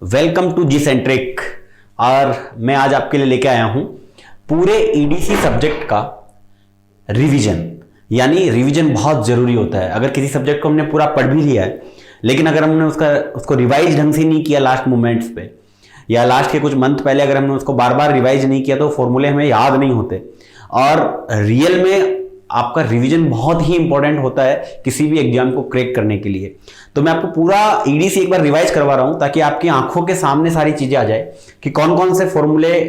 Welcome to ji centric. और मैं आज आपके लिए लेके आया हूं पूरे ईडीसी सब्जेक्ट का रिवीजन। यानी रिवीजन बहुत जरूरी होता है। अगर किसी सब्जेक्ट को हमने पूरा पढ़ भी लिया है लेकिन अगर हमने उसको रिवाइज ढंग से नहीं किया लास्ट मोमेंट्स पे या लास्ट के कुछ मंथ पहले अगर हमने उसको बार बार रिवाइज नहीं किया तो फॉर्मूले हमें याद नहीं होते। और रियल में आपका रिवीजन बहुत ही इंपॉर्टेंट होता है किसी भी एग्जाम को क्रैक करने के लिए। तो मैं आपको पूरा ईडीसी एक बार रिवाइज करवा रहा हूं ताकि आपकी आंखों के सामने सारी चीजें आ जाए कि कौन कौन से फॉर्मूले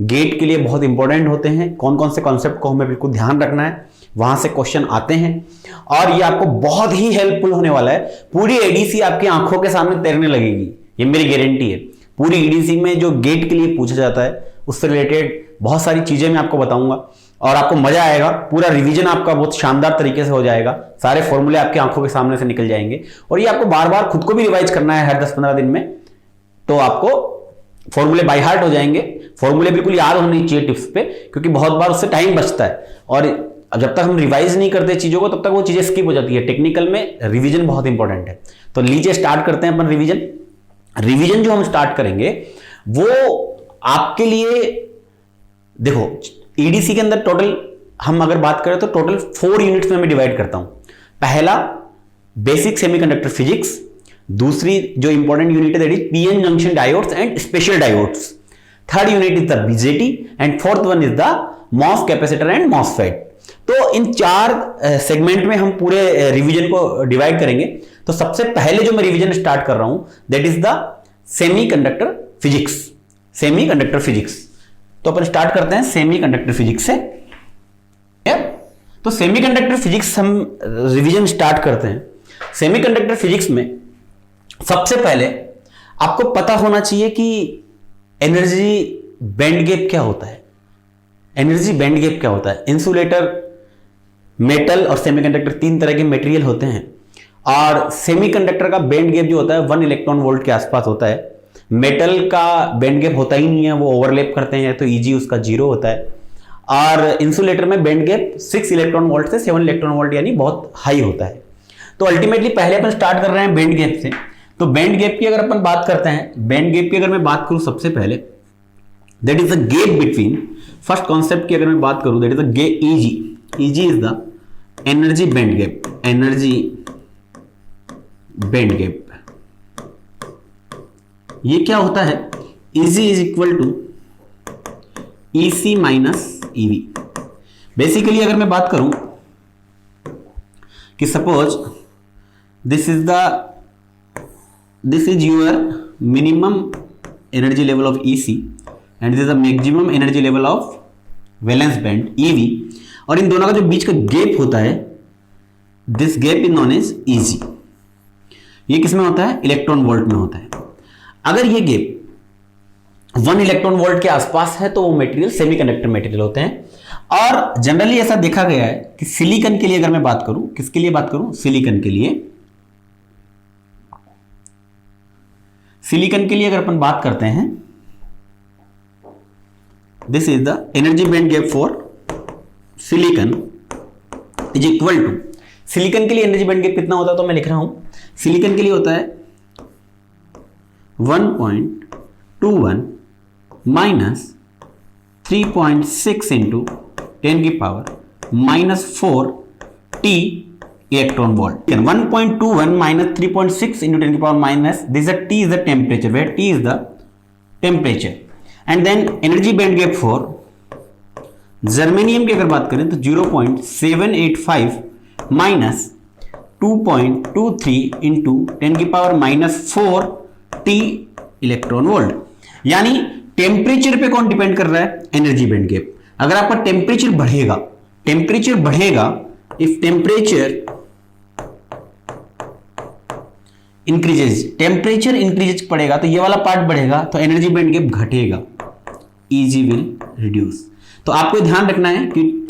गेट के लिए बहुत इंपॉर्टेंट होते हैं, कौन कौन से कॉन्सेप्ट को हमें बिल्कुल ध्यान रखना है, वहां से क्वेश्चन आते हैं। और ये आपको बहुत ही हेल्पफुल होने वाला है। पूरी ईडीसी आपकी आंखों के सामने तैरने लगेगी, ये मेरी गारंटी है। पूरी ईडीसी में जो गेट के लिए पूछा जाता है उससे रिलेटेड बहुत सारी चीजें मैं आपको बताऊंगा और आपको मजा आएगा। पूरा रिवीजन आपका बहुत शानदार तरीके से हो जाएगा, सारे फॉर्मूले आपकी आंखों के सामने से निकल जाएंगे। और ये आपको बार बार खुद को भी रिवाइज करना है हर 10-15 दिन में, तो आपको फॉर्मूले बाय हार्ट हो जाएंगे। फॉर्मूले बिल्कुल याद होने चाहिए टिप्स पे, क्योंकि बहुत बार उससे टाइम बचता है और जब तक हम रिवाइज नहीं करते चीजों को तब तक वो चीजें स्किप हो जाती है। टेक्निकल में रिवीजन बहुत इंपॉर्टेंट है। तो लीजिए स्टार्ट करते हैं अपन रिवीजन जो हम स्टार्ट करेंगे वो आपके लिए, देखो ईडीसी के अंदर टोटल हम अगर बात करें तो टोटल 4 यूनिट्स में मैं डिवाइड करता हूं। पहला बेसिक सेमीकंडक्टर फिजिक्स, दूसरी जो इंपॉर्टेंट यूनिट है that is PN junction diodes and special diodes, third unit is the BJT and fourth one is the MOS capacitor and MOSFET. तो इन 4 सेगमेंट में हम पूरे रिवीजन को डिवाइड करेंगे। तो सबसे पहले जो मैं रिवीजन स्टार्ट कर रहा हूं that is the semiconductor physics. तो अपन स्टार्ट करते हैं सेमीकंडक्टर फिजिक्स से। तो सेमीकंडक्टर फिजिक्स हम रिवीजन स्टार्ट करते हैं। सेमीकंडक्टर फिजिक्स में सबसे पहले आपको पता होना चाहिए कि एनर्जी बैंड गैप क्या होता है। इंसुलेटर, मेटल और सेमीकंडक्टर 3 तरह के मटेरियल होते हैं और सेमीकंडक्टर का बैंड गैप जो होता है 1 इलेक्ट्रॉन वोल्ट के आसपास होता है। मेटल का बैंड गैप होता ही नहीं है, वो ओवरलैप करते हैं तो ईजी उसका 0 होता है। और इंसुलेटर में बैंड गैप 6 इलेक्ट्रॉन वोल्ट से 7 इलेक्ट्रॉन वोल्ट यानी बहुत हाई होता है। तो अल्टीमेटली पहले अपन स्टार्ट कर रहे हैं बैंड गैप से। तो बैंड गैप की अगर अपन बात करते हैं, बैंड गैप की अगर मैं बात करूं सबसे पहले that is the gap between, first concept की अगर मैं बात करूं that is the E g is the energy band gap. ये क्या होता है? Eg is equal to EC minus EV। Basically अगर मैं बात करूं कि suppose this is your minimum energy level of EC and this is the maximum energy level of valence band EV, और इन दोनों का जो बीच का गैप होता है this gap is known as Eg। ये किस में होता है? इलेक्ट्रॉन वोल्ट में होता है। अगर ये गैप 1 इलेक्ट्रॉन वोल्ट के आसपास है तो वो मटेरियल सेमीकंडक्टर मटेरियल होते हैं। और जनरली ऐसा देखा गया है कि सिलिकॉन के लिए अगर मैं बात करूं, किसके लिए बात करूं? सिलिकॉन के लिए अगर अपन बात करते हैं this is the energy band gap for silicon is equal to, silicon के लिए एनर्जी बैंड गैप कितना होता है तो मैं लिख रहा हूं, सिलिकॉन के लिए होता है 1.21 माइनस 3.6 इंटू 10 की power minus 4 T electron volt. 1.21 minus 3.6 into 10 की power minus this T is the temperature, where T is the temperature. And then energy band gap for germanium की अगर बात करें तो 0.785 माइनस 2.23 इंटू 10 की power minus 4 T electron volt. यानी temperature पे कौन डिपेंड कर रहा है? Energy band gap. अगर आपका टेम्परेचर बढ़ेगा इफ टेम्परेचर इंक्रीजेज पड़ेगा तो ये वाला पार्ट बढ़ेगा तो एनर्जी बैंड गैप घटेगा, Eg विल रिड्यूस। तो आपको ध्यान रखना है कि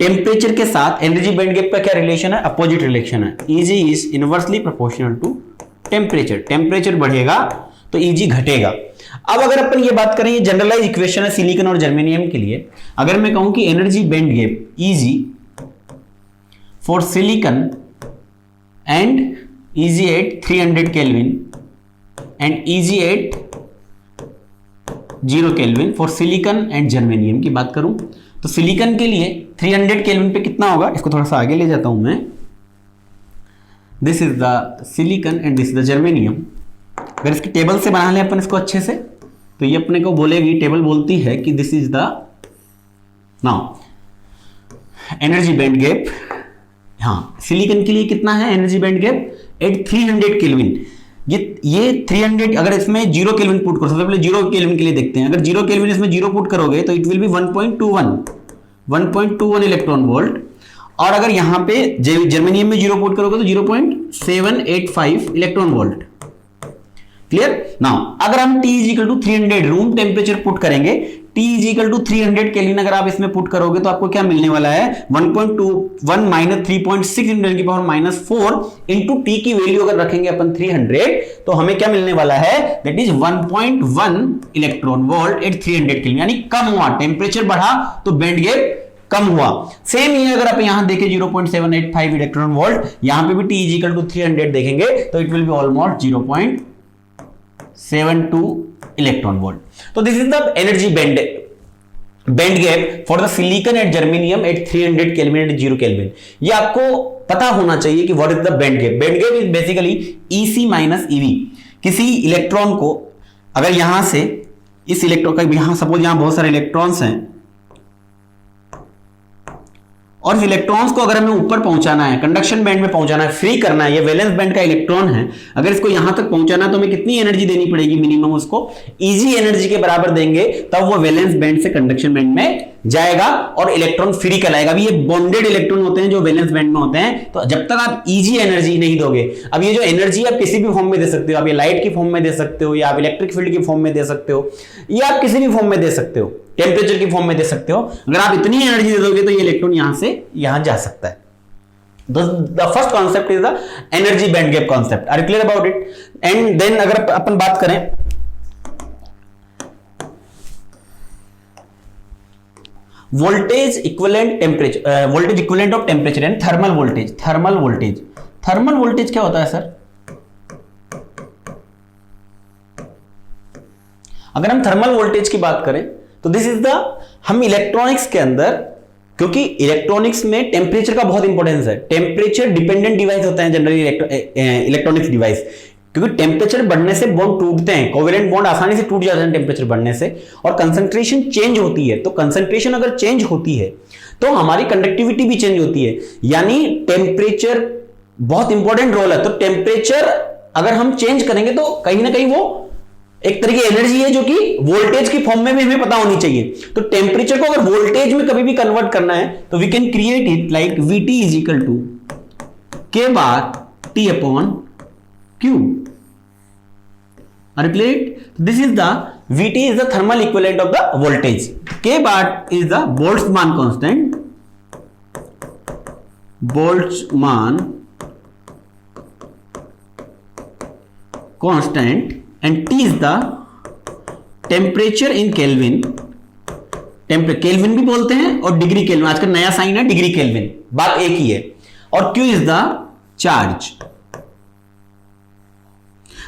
टेम्परेचर के साथ एनर्जी बैंड गैप का क्या रिलेशन है? अपोजिट रिलेशन है। Eg is inversely proportional to temperature बढ़ेगा तो Eg घटेगा। अब अगर अपन ये बात करें, ये जनरलाइज इक्वेशन है सिलिकॉन और जर्मेनियम के लिए। अगर मैं कहूं कि energy band gap Eg for silicon and Eg at 300 Kelvin and Eg at 0 kelvin for silicon and germanium की बात करूं तो सिलिकॉन के लिए 300 केल्विन पे कितना होगा, इसको थोड़ा सा आगे ले जाता हूं मैं। This is the silicon and this is the germanium. अगर इसकी टेबल से बना लें अपन इसको अच्छे से तो ये अपने को बोलेगी, टेबल बोलती है कि this is the now energy band gap. हाँ, सिलिकॉन के लिए कितना है energy band gap at 300 kelvin. ये 300 अगर इसमें 0 केल्विन पुट करो, सबसे पहले 0 केल्विन के लिए देखते हैं। अगर 0 केल्विन इसमें 0 पुट करोगे तो it will B 1.21 electron volt. और अगर यहां पे जर्मेनियम में 0 पुट करोगे तो 0.785 इलेक्ट्रॉन वोल्ट। क्लियर। नाउ अगर हम T is equal to 300 room temperature put करेंगे, T is equal to 300 kelvin अगर आप इसमें पुट करोगे तो आपको क्या मिलने वाला है 1.21 माइनस 3.6 × 10⁻⁴ इंटू T की वैल्यू अगर रखेंगे अपन 300 तो हमें क्या मिलने वाला है, that is 1.1 electron volt at 300 kelvin. यानी कम हुआ, टेम्परेचर बढ़ा तो बैंड गैप कम हुआ। सेम ये अगर आप यहां देखें 0.785 इलेक्ट्रॉन वोल्ट, यहां पे भी T इज इक्वल टू 300 देखेंगे तो it will be almost 0.72 electron volt. तो this is the energy band gap for the silicon at germanium at 300 kelvin and 0 kelvin. ये आपको पता होना चाहिए कि what is the band gap. Band gap is basically EC minus EV। किसी electron को अगर यहां से इस इलेक्ट्रॉन का, यहां सपोज यहां बहुत सारे इलेक्ट्रॉन्स हैं और इस इलेक्ट्रॉन्स को अगर हमें ऊपर पहुंचाना है, कंडक्शन बैंड में पहुंचाना है, फ्री करना है, ये वैलेंस बैंड का इलेक्ट्रॉन है, अगर इसको यहां तक पहुंचाना है तो हमें कितनी एनर्जी देनी पड़ेगी, मिनिमम उसको इजी एनर्जी के बराबर देंगे तब वो वैलेंस बैंड से कंडक्शन बैंड में जाएगा और इलेक्ट्रॉन फ्री कहलाएगा। अभी ये बॉन्डेड इलेक्ट्रॉन होते हैं जो वैलेंस बैंड में होते हैं, तो जब तक आप इजी एनर्जी नहीं दोगे, अब ये जो एनर्जी आप किसी भी फॉर्म में दे सकते हो, आप ये लाइट की फॉर्म में दे सकते हो या आप इलेक्ट्रिक फील्ड की फॉर्म में दे सकते हो या आप किसी भी फॉर्म में दे सकते हो, टेम्परेचर की फॉर्म में दे सकते हो। अगर आप इतनी एनर्जी दे दोगे तो ये इलेक्ट्रॉन यहां से यहां जा सकता है। The first concept is the energy band gap concept. Are you clear about it? And then अगर अपन बात करें voltage equivalent temperature, voltage equivalent of temperature and thermal voltage. Thermal voltage क्या होता है सर? अगर हम थर्मल वोल्टेज की बात करें तो दिस इज द, हम इलेक्ट्रॉनिक्स के अंदर, क्योंकि इलेक्ट्रॉनिक्स में टेम्परेचर का बहुत इंपॉर्टेंस है, टेम्परेचर डिपेंडेंट डिवाइस होता है जनरली इलेक्ट्रॉनिक्स डिवाइस, क्योंकि टेम्परेचर बढ़ने से बॉन्ड टूटते हैं, कोवेलेंट बॉन्ड आसानी से टूट जाते हैं टेम्परेचर बढ़ने से, और कंसंट्रेशन चेंज होती है। तो कंसंट्रेशन अगर चेंज होती है तो हमारी कंडक्टिविटी भी चेंज होती है, यानी टेम्परेचर बहुत इंपॉर्टेंट रोल है। तो टेम्परेचर अगर हम चेंज करेंगे तो कहीं ना कहीं वो एक तरह की एनर्जी है जो कि वोल्टेज की फॉर्म में भी हमें पता होनी चाहिए। तो टेम्परेचर को अगर वोल्टेज में कभी भी कन्वर्ट करना है तो we can create it like VT is equal to K bar T upon Q। Are you clear? This is the VT is the thermal equivalent of the voltage. K bar is the Boltzmann constant. Boltzmann constant and T is the temperature in Kelvin. Kelvin भी बोलते हैं और degree kelvin, आजकल नया sign है degree kelvin, बात एक ही है। और Q is the charge.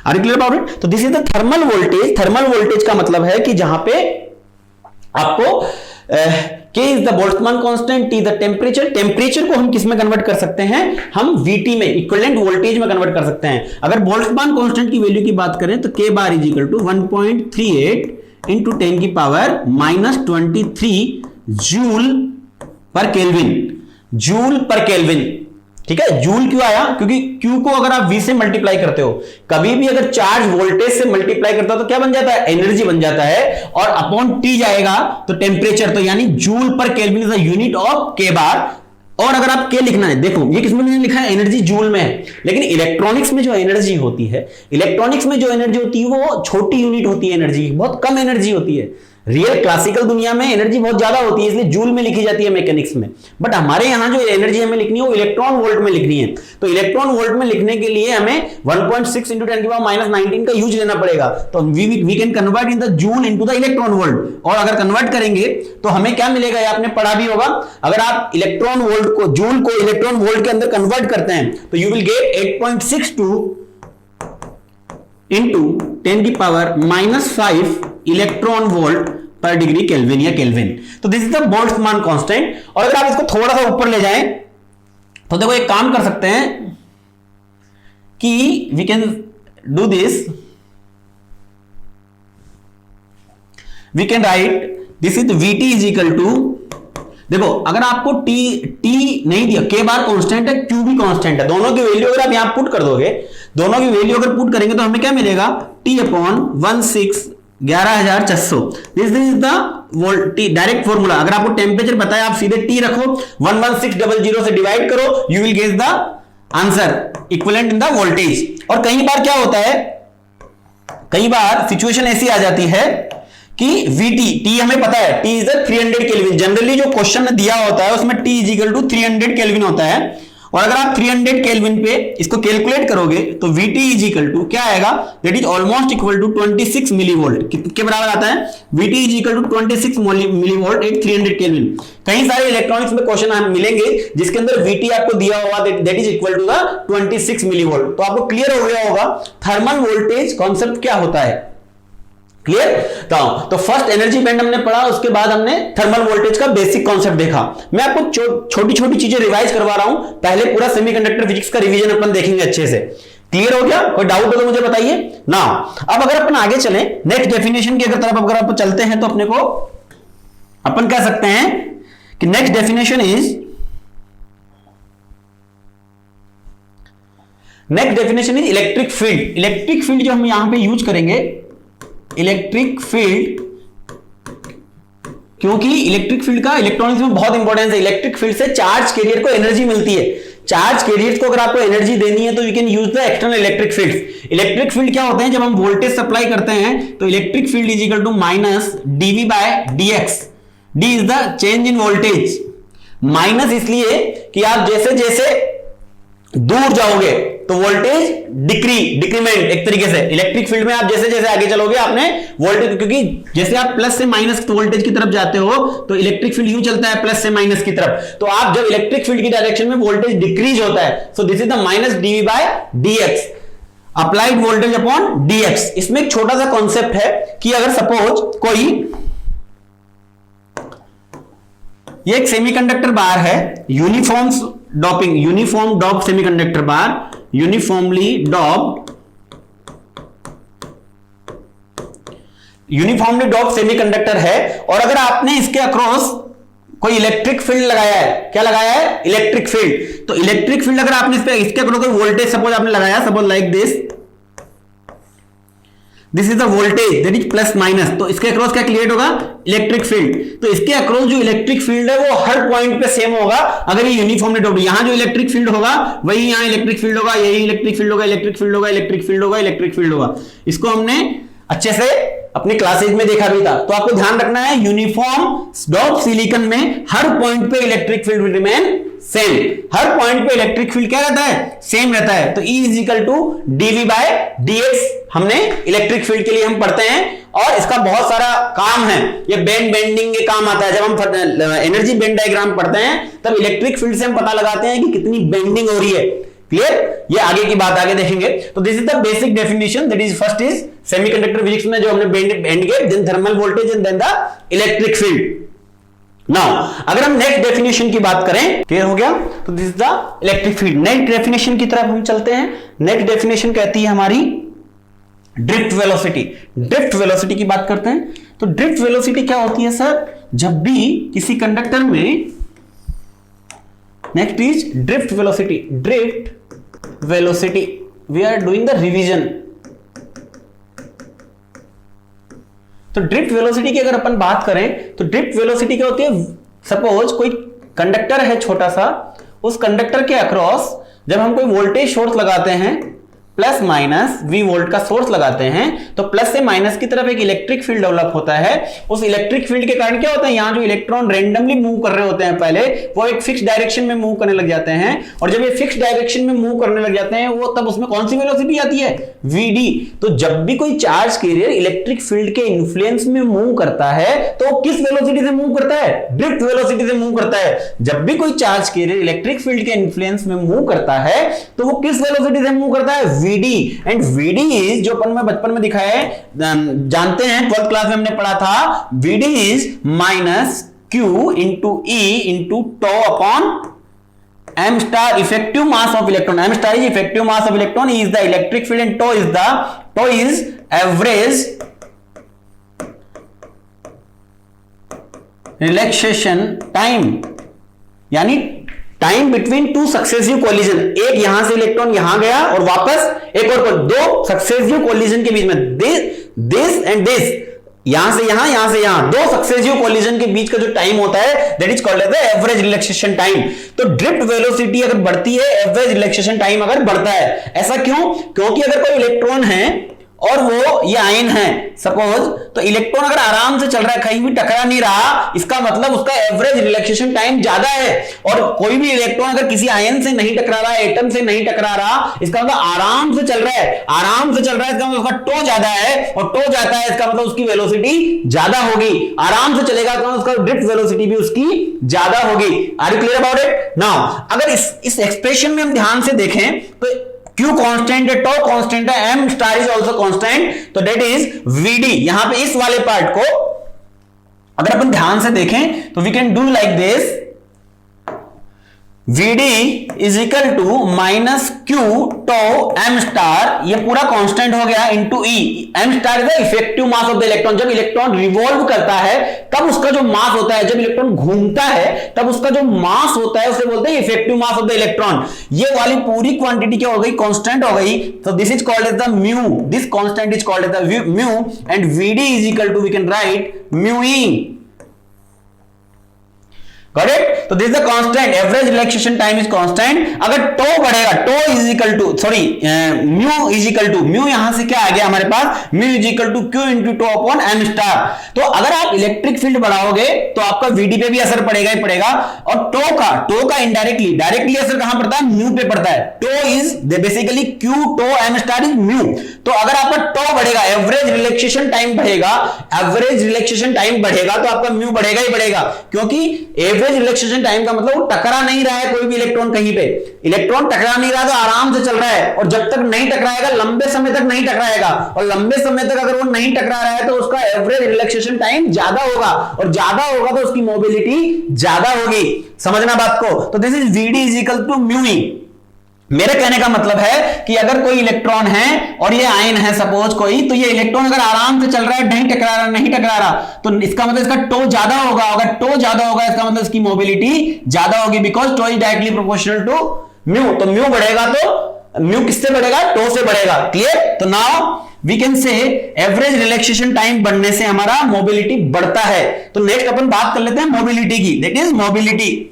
Are you clear about it? तो this is the thermal voltage. Thermal voltage का मतलब है कि जहां पे आपको K is the Boltzmann constant, T the temperature. Temperature को हम किस में कन्वर्ट कर सकते हैं? हम VT में, इक्विवेलेंट वोल्टेज में कन्वर्ट कर सकते हैं। अगर बोल्ट्जमान कांस्टेंट की वैल्यू की बात करें तो K bar is equal to 1.38 into 10 की power -23 joule per kelvin. Joule per kelvin, ठीक है। जूल क्यों आया? क्योंकि Q को अगर आप V से मल्टीप्लाई करते हो, कभी भी अगर चार्ज वोल्टेज से मल्टीप्लाई करता हो तो क्या बन जाता है? एनर्जी बन जाता है, और अपॉन T जाएगा तो टेम्परेचर, तो यानी joule per kelvin is the unit of K बार। और अगर आप K लिखना है, देखो ये किसमें मैंने लिखा है? एनर्जी जूल में है, लेकिन इलेक्ट्रॉनिक्स में जो एनर्जी होती है, वो छोटी यूनिट होती है, एनर्जी बहुत कम एनर्जी होती है। रियल क्लासिकल दुनिया में एनर्जी बहुत ज्यादा होती है, इसलिए जूल में लिखी जाती है मैकेनिक्स में। बट हमारे यहां जो एनर्जी हमें लिखनी है वो इलेक्ट्रॉन वोल्ट में लिखनी है। तो इलेक्ट्रॉन वोल्ट में लिखने के लिए हमें 1.6 इंटू 10⁻⁻19 का यूज लेना पड़ेगा। तो we can convert in the joule into the electron volt. और अगर कन्वर्ट करेंगे तो हमें क्या मिलेगा, ये आपने पढ़ा भी होगा, अगर आप इलेक्ट्रॉन वोल्ट को, जूल को इलेक्ट्रॉन वोल्ट के अंदर कन्वर्ट करते हैं तो you will get 8.62 into 10⁻⁻5 electron volt पर डिग्री केल्विन या केल्विन। तो this is the Boltzmann constant. और अगर आप इसको थोड़ा सा ऊपर ले जाएं तो देखो एक काम कर सकते हैं कि we can do this, we can write this is Vt is equal to, देखो अगर आपको टी नहीं दिया, के बार कांस्टेंट है, क्यू भी कांस्टेंट है, दोनों की वैल्यू अगर आप यहां पुट कर दोगे, दोनों की वैल्यू अगर पुट करेंगे तो हमें क्या मिलेगा, T upon 1,11,400। This is the volt T direct formula. अगर आपको टेम्परेचर पता है आप सीधे टी रखो, 11600 से डिवाइड करो, you will get the answer equivalent in the voltage. और कई बार क्या होता है, कई बार सिचुएशन ऐसी आ जाती है कि Vt, T हमें पता है, T इज 300 केल्विन। जनरली जो क्वेश्चन दिया होता है उसमें T is equal to 300 kelvin होता है। और अगर आप 300 केल्विन पे इसको कैलकुलेट करोगे तो Vt इज इक्वल टू क्या आएगा, that is almost equal to 26 millivolt. किसके बराबर आता है, Vt is equal to 26 millivolt at 300 kelvin. कई सारे इलेक्ट्रॉनिक्स में क्वेश्चन मिलेंगे जिसके अंदर Vt आपको दिया होगा that is equal to the 26 millivolt. तो आपको क्लियर हो गया होगा थर्मल वोल्टेज कॉन्सेप्ट क्या होता है। क्लियर? तो फर्स्ट एनर्जी बैंड हमने पढ़ा, उसके बाद हमने थर्मल वोल्टेज का बेसिक कॉन्सेप्ट देखा। मैं आपको छोटी छोटी चीजें रिवाइज करवा रहा हूं, पहले पूरा सेमीकंडक्टर फिजिक्स का रिवीजन अपन देखेंगे अच्छे से। क्लियर हो गया? कोई डाउट हो तो मुझे बताइए ना। अब अगर अपन आगे चले नेक्स्ट डेफिनेशन की तरफ अगर आप चलते हैं तो अपने को अपन कह सकते हैं कि next definition is electric field. Electric field जो हम यहां पे यूज करेंगे, इलेक्ट्रिक फील्ड, क्योंकि इलेक्ट्रिक फील्ड का इलेक्ट्रॉनिक्स में बहुत इंपॉर्टेंस है। इलेक्ट्रिक फील्ड से चार्ज कैरियर को एनर्जी मिलती है। चार्ज कैरियर्स को अगर आपको एनर्जी देनी है तो you can use the external electric field. Electric field क्या होते हैं, जब हम वोल्टेज सप्लाई करते हैं तो electric field is equal to minus dV by dx। D is the change in voltage. Minus इसलिए कि आप जैसे जैसे दूर जाओगे तो वोल्टेज डिक्रीमेंट एक तरीके से। इलेक्ट्रिक फील्ड में आप जैसे जैसे आगे चलोगे आपने वोल्टेज, क्योंकि जैसे आप प्लस से माइनस वोल्टेज की तरफ जाते हो तो इलेक्ट्रिक फील्ड यूं चलता है प्लस से माइनस की तरफ। तो आप जब इलेक्ट्रिक फील्ड की डायरेक्शन में वोल्टेज डिक्रीज होता है, so this is the minus dV by dx, applied voltage upon dx। इसमें एक छोटा सा कॉन्सेप्ट है कि अगर सपोज कोई, ये एक सेमीकंडक्टर बार है, यूनिफॉर्म डॉप सेमीकंडक्टर बार, यूनिफॉर्मली डॉप सेमीकंडक्टर है। और अगर आपने इसके अक्रॉस कोई इलेक्ट्रिक फील्ड लगाया है, क्या लगाया है, इलेक्ट्रिक फील्ड। तो इलेक्ट्रिक फील्ड अगर आपने इसके अक्रॉस कोई वोल्टेज सपोज आपने लगाया, suppose like this is the voltage that is plus minus, तो इसके अक्रॉस क्या क्रिएट होगा, इलेक्ट्रिक फील्ड। तो इसके अक्रॉस जो इलेक्ट्रिक फील्ड है वो हर पॉइंट पे सेम होगा अगर ये यूनिफॉर्मली डॉट। यहां जो इलेक्ट्रिक फील्ड होगा वही यहां इलेक्ट्रिक फील्ड होगा, यही इलेक्ट्रिक फील्ड होगा, इलेक्ट्रिक फील्ड होगा, इलेक्ट्रिक फील्ड होगा, इलेक्ट्रिक फील्ड होगा। इसको हमने अच्छे से अपनी क्लासेज में देखा भी था। तो आपको ध्यान रखना है यूनिफॉर्म डॉप सिलिकॉन में हर पॉइंट पे electric field will remain same. हर पॉइंट पे इलेक्ट्रिक फील्ड क्या रहता है, सेम रहता है। तो E is equal to dV by dx हमने इलेक्ट्रिक फील्ड के लिए हम पढ़ते हैं। और इसका बहुत सारा काम है, ये बेंडिंग के काम आता है। जब हम एनर्जी बेंड डायग्राम पढ़ते हैं तब इलेक्ट्रिक फील्ड से हम पता लगाते हैं कि कितनी बेंडिंग हो रही है। क्लियर? ये आगे की बात आगे देखेंगे। तो this is the basic definition, that is first is semiconductor physics में जो हमने बेंड के, then thermal voltage and then the electric field. Now अगर हम नेक्स्ट डेफिनेशन की बात करें, क्लियर हो गया? तो this is the electric field. Next definition की तरफ हम चलते हैं। नेक्स्ट डेफिनेशन कहती है हमारी ड्रिफ्ट वेलोसिटी। ड्रिफ्ट वेलोसिटी की बात करते हैं। तो ड्रिफ्ट वेलोसिटी क्या होती है सर, जब भी किसी कंडक्टर में, next is drift velocity. Drift velocity we are doing the revision. तो ड्रिफ्ट वेलोसिटी की अगर अपन बात करें तो ड्रिफ्ट वेलोसिटी क्या होती है, सपोज कोई कंडक्टर है छोटा सा, उस कंडक्टर के अक्रॉस जब हम कोई वोल्टेज सोर्स लगाते हैं, प्लस माइनस V वोल्ट का सोर्स लगाते हैं, तो प्लस से माइनस की तरफ एक इलेक्ट्रिक फील्ड डेवलप होता है। उस इलेक्ट्रिक फील्ड के कारण क्या होता है, यहां जो इलेक्ट्रॉन रैंडमली मूव कर रहे होते हैं पहले, वो एक फिक्स डायरेक्शन में मूव करने लग जाते हैं। और जब ये फिक्स डायरेक्शन में मूव करने लग जाते हैं वो तब उसमें कौन सी वेलोसिटी आती है, Vd। तो जब भी कोई चार्ज कैरियर इलेक्ट्रिक फील्ड के इन्फ्लुएंस में मूव करता है तो किस वेलोसिटी से मूव करता है, ड्रिफ्ट वेलोसिटी से मूव करता है। जब भी कोई चार्ज कैरियर इलेक्ट्रिक फील्ड के इन्फ्लुएंस में मूव करता है तो वो किस वेलोसिटी से मूव करता है, वीडी, एंड वीडी इज, जो अपन में बचपन में दिखाया है, जानते हैं 12th क्लास में हमने पढ़ा था, VD is minus Q into E into tau upon m star effective mass of electron. M star is effective mass of electron, is the electric field, and tau is average relaxation time, यानी time between two successive collision, एक यहां से electron यहां गया और वापस एक और दो सक्सेसिव कोलिजन के बीच में, दिस एंड दिस, यहां से यहां दो सक्सेसिव कोलिजन के बीच का जो टाइम होता है that is called as average relaxation time. तो ड्रिफ्ट वेलोसिटी अगर बढ़ती है, एवरेज रिलैक्सेशन टाइम अगर बढ़ता है। ऐसा क्यों? क्योंकि अगर कोई इलेक्ट्रॉन है और वो ये आयन है सपोज, तो इलेक्ट्रॉन अगर आराम से चल रहा है, कहीं भी टकरा नहीं रहा, इसका मतलब उसका एवरेज रिलैक्सेशन टाइम ज्यादा है। और कोई भी इलेक्ट्रॉन अगर किसी आयन से नहीं टकरा रहा है, एटम से नहीं टकरा रहा, इसका मतलब आराम से चल रहा है, आराम से चल रहा है, इसका मतलब उसका टो ज्यादा है, और टो जाता है इसका मतलब उसकी वेलोसिटी ज्यादा होगी। आराम से चलेगा तो उसका ड्रिफ्ट वेलोसिटी भी उसकी ज्यादा होगी। Are you clear about it? Now अगर इस एक्सप्रेशन में हम ध्यान से देखें तो Q कांस्टेंट है, टॉ कांस्टेंट है, M star is also constant, तो दैट इज VD। यहां पे इस वाले पार्ट को अगर अपन ध्यान से देखें तो we can do like this, VD is equal to minus Q tau M star, ये पूरा कांस्टेंट हो गया, into E। M star is the effective mass of the electron. जब इलेक्ट्रॉन रिवॉल्व करता है तब उसका जो मास होता है, जब इलेक्ट्रॉन घूमता है तब उसका जो मास होता है उसे बोलते हैं effective mass of the electron. ये वाली पूरी क्वांटिटी क्या हो गई? कांस्टेंट हो गई। तो this is called as the mu, this constant is called as the mu, and VD is equal to we can write mu E. Got it? तो this the constant, average relaxation time is constant. अगर tau बढ़ेगा, tau is equal to mu is equal to, mu यहां से क्या आ गया हमारे पास, mu is equal to q into tau upon M star. तो अगर आप इलेक्ट्रिक फील्ड बढ़ाओगे तो आपका VD पे भी असर पड़ेगा ही पड़ेगा, और टो का डायरेक्टली असर कहां पड़ता है? म्यू पे पड़ता है। Tau is basically Q tau M star is mu. तो अगर आपका टो बढ़ेगा, एवरेज रिलैक्सेशन टाइम बढ़ेगा, तो आपका म्यू बढ़ेगा ही बढ़ेगा, क्योंकि एवरेज रिलैक्सेशन टाइम का मतलब वो टकरा नहीं रहा है कोई भी इलेक्ट्रॉन कहीं पे। इलेक्ट्रॉन टकरा नहीं रहा तो आराम से चल रहा है, और जब तक नहीं टकराएगा, लंबे समय तक नहीं टकराएगा, और लंबे समय तक अगर वो नहीं टकरा रहा है तो उसका एवरेज रिलैक्सेशन टाइम ज्यादा होगा, और ज्यादा होगा तो उसकी मोबिलिटी ज्यादा होगी। समझना बात को? तो this is VD is equal to mu E. मेरे कहने का मतलब है कि अगर कोई इलेक्ट्रॉन है और ये आयन है सपोज कोई, तो ये इलेक्ट्रॉन अगर आराम से चल रहा है, नहीं टकरा रहा, तो इसका मतलब इसका टो ज्यादा होगा। अगर टो ज्यादा होगा इसका मतलब इसकी मोबिलिटी ज्यादा होगी, because tau is directly proportional to mu. तो म्यू बढ़ेगा तो म्यू किससे बढ़ेगा? टो से बढ़ेगा। क्लियर? तो now we can say average relaxation time बढ़ने से हमारा मोबिलिटी बढ़ता है। तो नेक्स्ट अपन बात कर लेते हैं मोबिलिटी की। That is mobility.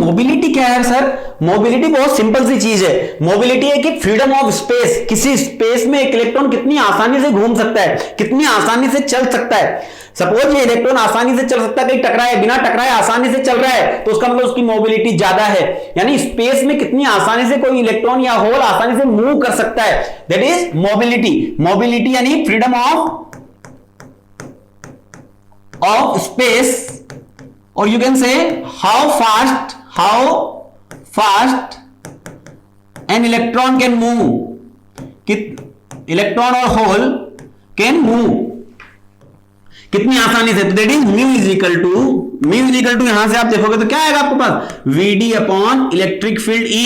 मोबिलिटी क्या है सर? मोबिलिटी बहुत सिंपल सी चीज है। मोबिलिटी है कि फ्रीडम ऑफ स्पेस, किसी स्पेस में एक इलेक्ट्रॉन कितनी आसानी से घूम सकता है, कितनी आसानी से चल सकता है। सपोज ये इलेक्ट्रॉन आसानी से चल सकता है, कहीं टकराए, बिना टकराए आसानी से चल रहा है, तो उसका मतलब उसकी मोबिलिटी ज्यादा है। यानी स्पेस में कितनी आसानी से कोई इलेक्ट्रॉन या होल आसानी से मूव कर सकता है, दैट इज मोबिलिटी। मोबिलिटी यानी फ्रीडम ऑफ स्पेस, और you can say how fast an electron can move, electron और होल कैन मूव कितनी आसानी से। तो that is mu is equal to यहां से आप देखोगे तो क्या आएगा आपके पास? VD upon electric field E।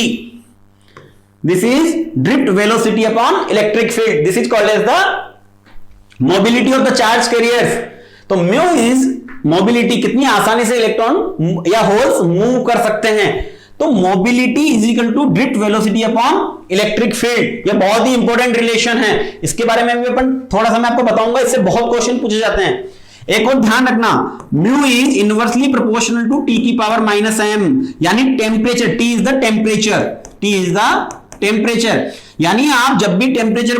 This is drift velocity upon electric field. This is called as the mobility of the charge carriers. तो म्यू इज मोबिलिटी, कितनी आसानी से इलेक्ट्रॉन या होल्स मूव कर सकते हैं। तो mobility is equal to drift velocity upon electric field. ये बहुत ही इंपॉर्टेंट रिलेशन है, इसके बारे में भी अपन थोड़ा सा मैं आपको बताऊंगा, इससे बहुत क्वेश्चन पूछे जाते हैं। एक और ध्यान रखना, mu is inversely proportional to T की पावर माइनस m, यानी temperature, T is the temperature, यानी आप जब भी टेम्परेचर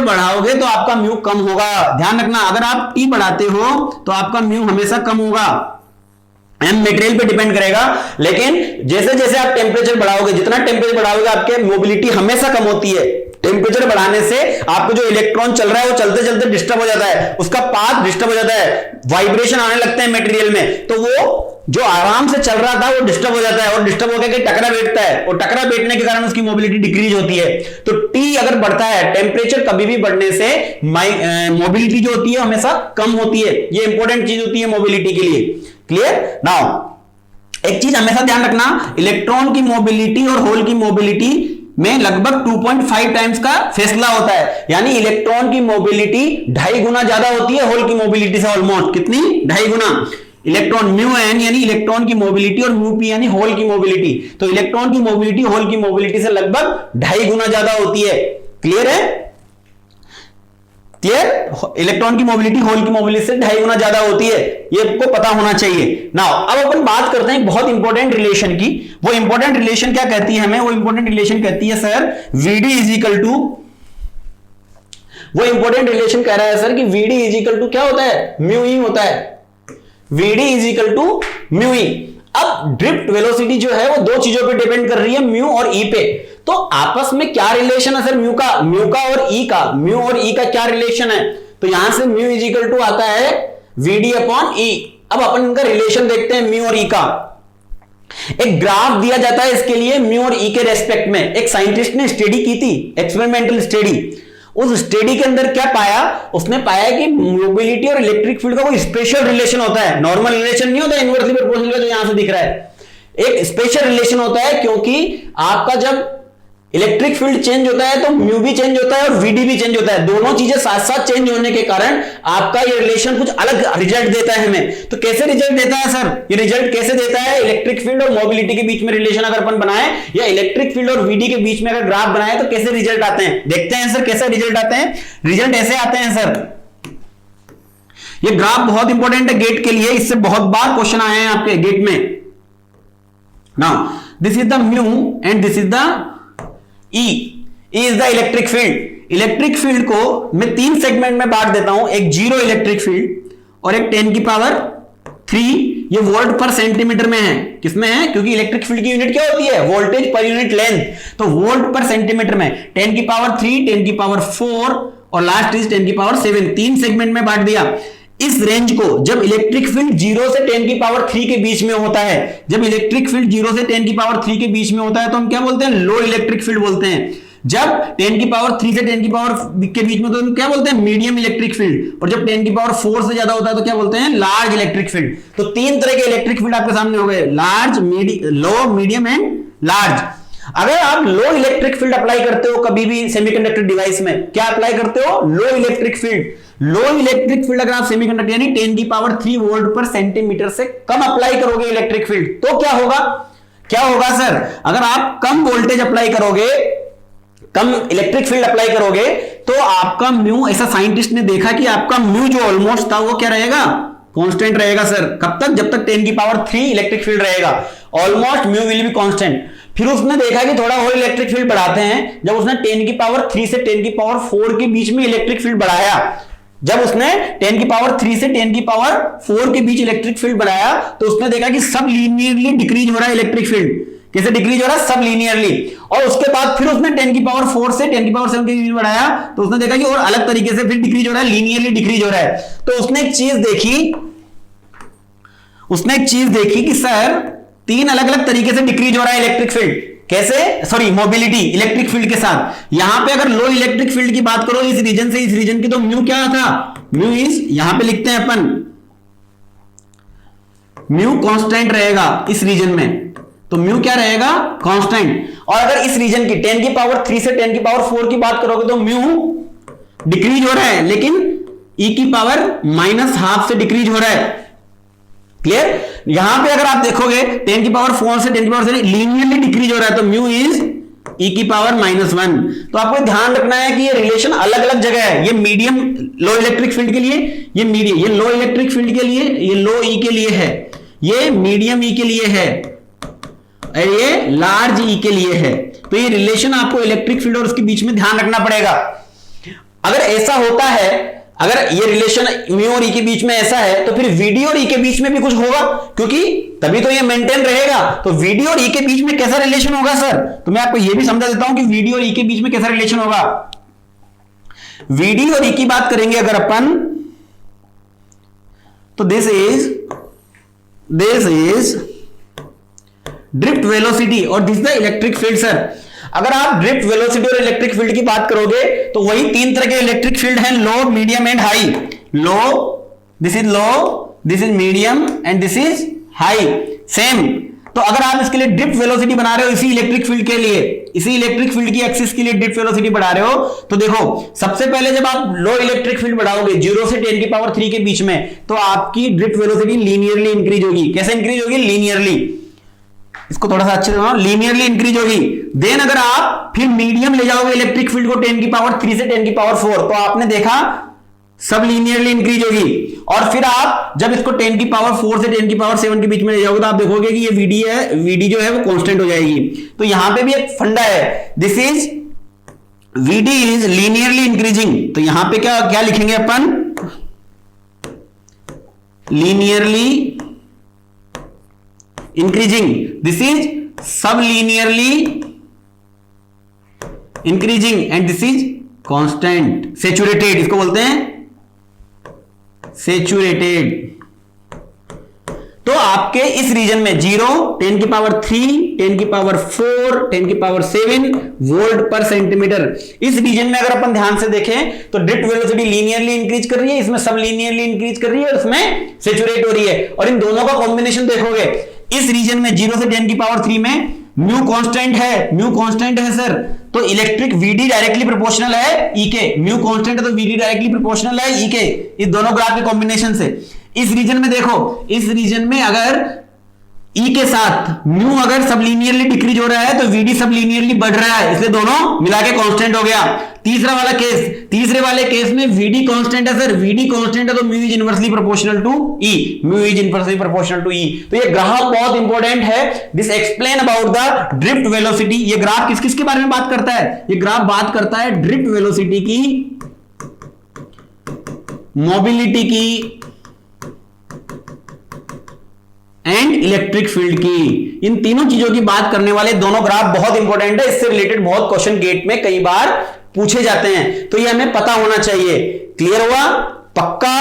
बढ़ाओगे तो आपका म्यू कम होगा। ध्यान रखना, अगर आप T बढ़ाते हो तो आपका म्यू हमेशा कम होगा। M मटेरियल पे डिपेंड करेगा, लेकिन जैसे जैसे आप टेम्परेचर बढ़ाओगे, जितना टेम्परेचर बढ़ाओगे आपके मोबिलिटी हमेशा कम होती है। टेम्परेचर बढ़ाने से आपको जो इलेक्ट्रॉन चल रहा है वो चलते चलते डिस्टर्ब हो जाता है, उसका पाथ डिस्टर्ब हो जाता है, वाइब्रेशन आने लगते हैं मटेरियल में, तो वो जो आराम से चल रहा था वो डिस्टर्ब हो जाता है, और डिस्टर्ब होकर के टकरा बैठता है, और टकरा बैठने के कारण उसकी मोबिलिटी डिक्रीज होती है। तो टी अगर बढ़ता है, टेम्परेचर कभी भी बढ़ने से मोबिलिटी जो होती है हमेशा कम होती है। ये इंपॉर्टेंट चीज होती है मोबिलिटी के लिए। क्लियर? नाउ एक चीज हमेशा ध्यान रखना, इलेक्ट्रॉन की मोबिलिटी और होल की मोबिलिटी में लगभग 2.5 टाइम्स का फैसला होता है। यानी इलेक्ट्रॉन की मोबिलिटी 2.5 गुना ज्यादा होती है होल की मोबिलिटी से। ऑलमोस्ट कितनी? 2.5 गुना। इलेक्ट्रॉन म्यू एन यानी इलेक्ट्रॉन की मोबिलिटी और म्यू पी यानी होल की मोबिलिटी। तो इलेक्ट्रॉन की मोबिलिटी होल की मोबिलिटी से लगभग 2.5 गुना ज्यादा होती है। क्लियर है? क्लियर? इलेक्ट्रॉन की मोबिलिटी होल की मोबिलिटी से 2.5 गुना ज्यादा होती है, ये आपको पता होना चाहिए। नाउ अब अपन बात करते हैं बहुत इंपॉर्टेंट रिलेशन की। वो इंपॉर्टेंट रिलेशन क्या कहती है हमें? वो इंपॉर्टेंट रिलेशन कहती है sir VD is equal to, वो इंपॉर्टेंट रिलेशन कह रहा है सर कि वीडी इज इक्वल टू क्या होता है? म्यू ई होता है। VD is equal to mu E. अब ड्रिफ्ट वेलोसिटी जो है वो दो चीजों पे डिपेंड कर रही है, म्यू और ई पे। तो आपस में क्या रिलेशन है सर म्यू का और ई का? म्यू और ई का क्या रिलेशन है? तो यहां से म्यू इज इक्वल टू आता है वीडी अपॉन ई। अब अपन इनका रिलेशन देखते हैं म्यू और ई का। एक ग्राफ दिया जाता है इसके लिए म्यू और ई के रेस्पेक्ट में। एक साइंटिस्ट ने स्टडी की थी, एक्सपेरिमेंटल स्टडी। उस स्टडी के अंदर क्या पाया? उसने पाया कि मोबिलिटी और इलेक्ट्रिक फील्ड का कोई स्पेशल रिलेशन होता है। नॉर्मल रिलेशन नहीं होता इनवर्सली प्रोपोर्शनल जो यहां से दिख रहा है। एक स्पेशल रिलेशन होता है, क्योंकि आपका जब इलेक्ट्रिक फील्ड चेंज होता है तो म्यू भी चेंज होता है और वीडी भी चेंज होता है। दोनों चीजें साथ साथ चेंज होने के कारण आपका ये रिलेशन कुछ अलग रिजल्ट देता है हमें। तो कैसे रिजल्ट देता है सर? ये रिजल्ट कैसे देता है? इलेक्ट्रिक फील्ड और मोबिलिटी के बीच में रिलेशन अगर अपन बनाए, या इलेक्ट्रिक फील्ड और वीडी के बीच में अगर ग्राफ बनाए, तो कैसे रिजल्ट आते हैं? देखते हैं सर कैसे रिजल्ट आते हैं। रिजल्ट ऐसे आते हैं सर। ये ग्राफ बहुत इंपॉर्टेंट है गेट के लिए, इससे बहुत बार क्वेश्चन आए हैं आपके गेट में। Now this is the mu and this is the E. E is the electric field. Electric field को मैं 3 सेगमेंट में बांट देता हूं, एक 0 इलेक्ट्रिक फील्ड और एक 10 की पावर 3, ये वोल्ट पर सेंटीमीटर में है। किसमें है? क्योंकि इलेक्ट्रिक फील्ड की यूनिट क्या होती है? Voltage per unit length. तो वोल्ट पर सेंटीमीटर में 10 की पावर 3, 10 की पावर 4 और लास्ट इज 10 की पावर 7। 3 सेगमेंट में बांट दिया। इस रेंज को जब इलेक्ट्रिक फील्ड 0 से 10 की पावर 3 के बीच में होता है, जब इलेक्ट्रिक फील्ड 0 से 10 की पावर 3 के बीच में होता है तो हम क्या बोलते हैं? लो इलेक्ट्रिक फील्ड बोलते हैं। जब 10 की पावर 3 से 10 की पावर के बीच में तो हम क्या बोलते हैं? Medium electric field. और जब 10 की पावर 4 से ज्यादा होता है तो क्या बोलते हैं? Large electric field. तो 3 तरह के इलेक्ट्रिक फील्ड आपके सामने हो गए, large, low, medium and large. अगर आप लो इलेक्ट्रिक फील्ड अप्लाई करते हो कभी भी सेमीकंडक्टर डिवाइस में, क्या अप्लाई करते हो? लो इलेक्ट्रिक फील्ड। लो इलेक्ट्रिक फील्ड अगर आप सेमीकंडक्टर यानी 10 की पावर 3 वोल्ट पर सेंटीमीटर से कम अप्लाई करोगे इलेक्ट्रिक फील्ड, तो क्या होगा? क्या होगा सर? अगर आप कम वोल्टेज अप्लाई करोगे, कम इलेक्ट्रिक फील्ड अप्लाई करोगे, तो आपका म्यू, ऐसा साइंटिस्ट ने देखा कि आपका म्यू जो ऑलमोस्ट था वो क्या रहेगा? कांस्टेंट रहेगा सर। कब तक? जब तक 10 की पावर 3 इलेक्ट्रिक फील्ड रहेगा, almost mu will be constant. फिर उसने देखा कि थोड़ा और इलेक्ट्रिक फील्ड बढ़ाते हैं। जब उसने 10 की पावर 3 से 10 की पावर 4 के बीच में इलेक्ट्रिक फील्ड बढ़ाया, जब उसने 10 की पावर 3 से 10 की पावर 4 के बीच इलेक्ट्रिक फील्ड बढ़ाया, तो उसने देखा कि सब लीनियरली डिक्रीज हो रहा है इलेक्ट्रिक फील्ड। कैसे डिक्रीज हो रहा है? सब लीनियरली। और उसके बाद फिर उसने 10 की पावर 4 से 10 की पावर 7 के बीच बढ़ाया, तो उसने देखा कि और अलग तरीके से फिर डिक्रीज हो रहा है, लीनियरली डिक्रीज हो रहा है। तो उसने एक चीज देखी कि सर 3 अलग अलग तरीके से डिक्रीज हो रहा है इलेक्ट्रिक फील्ड। कैसे? सॉरी, मोबिलिटी इलेक्ट्रिक फील्ड के साथ। यहां पे अगर लो इलेक्ट्रिक फील्ड की बात करो इस रीजन से इस रीजन की, तो म्यू क्या था? म्यू इज, यहां पे लिखते हैं अपन, म्यू कांस्टेंट रहेगा इस रीजन में। तो म्यू क्या रहेगा? कांस्टेंट। और अगर इस रीजन की 10 की पावर 3 से 10 की पावर 4 की बात करोगे तो म्यू डिक्रीज हो रहा है, लेकिन ई की पावर -12 से डिक्रीज हो रहा है। क्लियर? यहां पे अगर आप देखोगे 10 की पावर 4 से 10 की पावर 7 लीनियरली डिक्रीज हो रहा है, तो म्यू इज ई की पावर -1। तो आपको ध्यान रखना है कि ये रिलेशन अलग अलग जगह है। ये मीडियम लो इलेक्ट्रिक फील्ड के लिए, ये मीडियम, ये लो इलेक्ट्रिक फील्ड के लिए, ये लो ई के लिए है, ये मीडियम ई के लिए है, और ये लार्ज ई के लिए है। तो ये रिलेशन आपको इलेक्ट्रिक फील्ड और उसके बीच में ध्यान रखना पड़ेगा। अगर ऐसा होता है, अगर ये रिलेशन म्यू और ई के बीच में ऐसा है, तो फिर वीडी और ई के बीच में भी कुछ होगा, क्योंकि तभी तो ये मेंटेन रहेगा। तो वीडी और ई के बीच में कैसा रिलेशन होगा सर? तो मैं आपको ये भी समझा देता हूं कि वीडी और ई के बीच में कैसा रिलेशन होगा। वीडी और ई की बात करेंगे अगर अपन, तो this is this is drift velocity और this the electric field sir. अगर आप ड्रिफ्ट वेलोसिटी और इलेक्ट्रिक फील्ड की बात करोगे तो वही तीन तरह के इलेक्ट्रिक फील्ड हैं, low, medium and high. Low, this is low, this is medium and this is high. Same. तो अगर आप इसके लिए ड्रिफ्ट वेलोसिटी बना रहे हो इसी इलेक्ट्रिक फील्ड के लिए, इसी इलेक्ट्रिक फील्ड की एक्सिस के लिए ड्रिफ्ट वेलोसिटी बढ़ा रहे हो, तो देखो सबसे पहले जब आप लो इलेक्ट्रिक फील्ड बढ़ाओगे 0 से 10 की पावर 3 के बीच में, तो आपकी ड्रिफ्ट वेलोसिटी लीनियरली इंक्रीज होगी। कैसे इंक्रीज होगी? लीनियरली। इसको थोड़ा सा अच्छे से बनाओ, लीनियरली इंक्रीज होगी। देन अगर आप फिर मीडियम ले जाओगे इलेक्ट्रिक फील्ड को 10 की पावर 3 से 10 की पावर 4, तो आपने देखा सब लीनियरली इंक्रीज होगी। और फिर आप जब इसको 10 की पावर 4 से 10 की पावर 7 के बीच में ले जाओगे तो आप देखोगे कि ये वीडी है, वीडी जो है वो कांस्टेंट हो जाएगी। तो यहां पे भी एक फंडा है, this is VD is linearly increasing. तो यहां पे क्या क्या लिखेंगे अपन? Linearly increasing, this is sub linearly increasing and this is constant. Saturated इसको बोलते हैं, सैचुरेटेड। तो आपके इस रीजन में 0, 10 की पावर 3, 10 की पावर 4, 10 की पावर 7 वोल्ट पर सेंटीमीटर, इस रीजन में अगर अपन ध्यान से देखें तो ड्रिफ्ट वेलोसिटी लीनियरली इंक्रीज कर रही है, इसमें सब लीनियरली इंक्रीज कर रही है और इसमें सैचुरेट हो रही है। और इन दोनों का कॉम्बिनेशन देखोगे, इस रीजन में 0 से 10 की पावर 3 में म्यू कांस्टेंट है, म्यू कांस्टेंट है सर, तो इलेक्ट्रिक वीडी डायरेक्टली प्रोपोर्शनल है ई के। म्यू कांस्टेंट है तो वीडी डायरेक्टली प्रोपोर्शनल है ई के, इस दोनों ग्राफ के कॉम्बिनेशन से। इस रीजन में देखो, इस रीजन में अगर ई के साथ म्यू अगर सब लीनियरली डिक्रीज हो रहा है तो वीडी सब लीनियरली बढ़ रहा है, इसलिए दोनों मिला के कांस्टेंट हो गया। तीसरा वाला केस, तीसरे वाले केस में वीडी कांस्टेंट है सर, वीडी कांस्टेंट है तो mu is inversely proportional to E, mu is inversely proportional to E. तो ये ग्राफ बहुत इंपॉर्टेंट है, this explain about the drift velocity. ये ग्राफ किस किस के बारे में बात करता है? ये ग्राफ बात करता है ड्रिफ्ट वेलोसिटी की, मोबिलिटी की एंड इलेक्ट्रिक फील्ड की। इन तीनों चीजों की बात करने वाले दोनों ग्राफ बहुत इंपॉर्टेंट है, इससे रिलेटेड बहुत क्वेश्चन गेट में कई बार पूछे जाते हैं, तो ये हमें पता होना चाहिए। क्लियर हुआ? पक्का?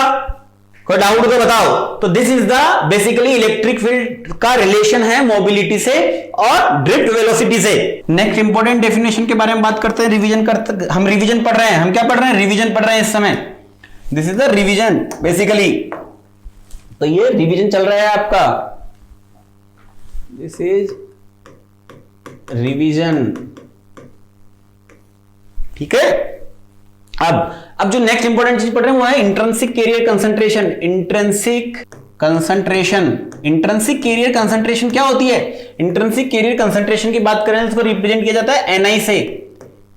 कोई डाउट तो बताओ। तो this is the basically electric field का रिलेशन है मोबिलिटी से और ड्रिफ्ट वेलोसिटी से। नेक्स्ट इंपॉर्टेंट डेफिनेशन के बारे में बात करते हैं, रिवीजन करते, हम रिवीजन पढ़ रहे हैं। हम क्या पढ़ रहे हैं? रिवीजन पढ़ रहे हैं इस समय। This is the revision basically, तो ये रिवीजन चल रहा है आपका, दिस इज रिवीजन। ठीक है। अब जो नेक्स्ट इंपॉर्टेंट चीज पढ़ रहे हैं वो है intrinsic carrier concentration. Intrinsic concentration, intrinsic carrier concentration क्या होती है? इंट्रिंसिक कैरियर कंसंट्रेशन की बात करें तो इसको रिप्रेजेंट किया जाता है एनआई से।